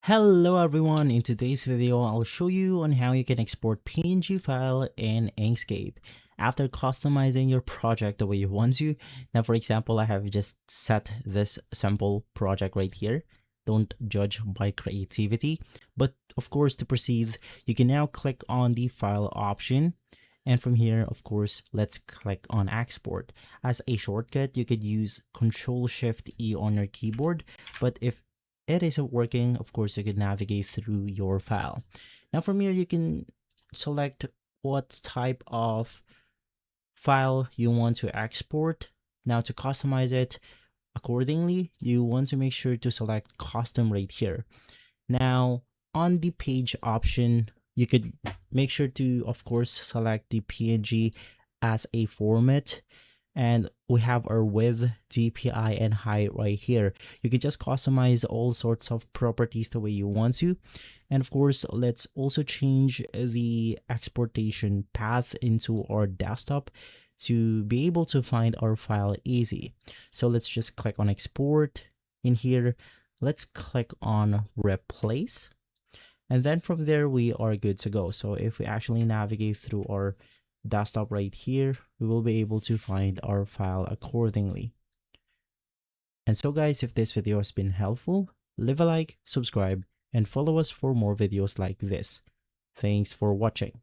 Hello everyone, in today's video I'll show you on how you can export PNG file in Inkscape after customizing your project the way you want to. Now for example, I have just set this sample project right here. Don't judge by creativity, but of course to proceed you can now click on the file option, and from here of course let's click on export. As a shortcut you could use Ctrl+Shift+E on your keyboard, but if it isn't working, of course you can navigate through your file. Now from here you can select what type of file you want to export. Now to customize it accordingly, you want to make sure to select custom right here. Now on the page option, you could make sure to of course select the PNG as a format, and we have our width, DPI, and height right here. You can just customize all sorts of properties the way you want to. And of course, let's also change the exportation path into our desktop to be able to find our file easy. So let's just click on export. In here, let's click on replace. And then from there, we are good to go. So if we actually navigate through our desktop right here, we will be able to find our file accordingly. And so guys, if this video has been helpful, leave a like, subscribe, and follow us for more videos like this. Thanks for watching.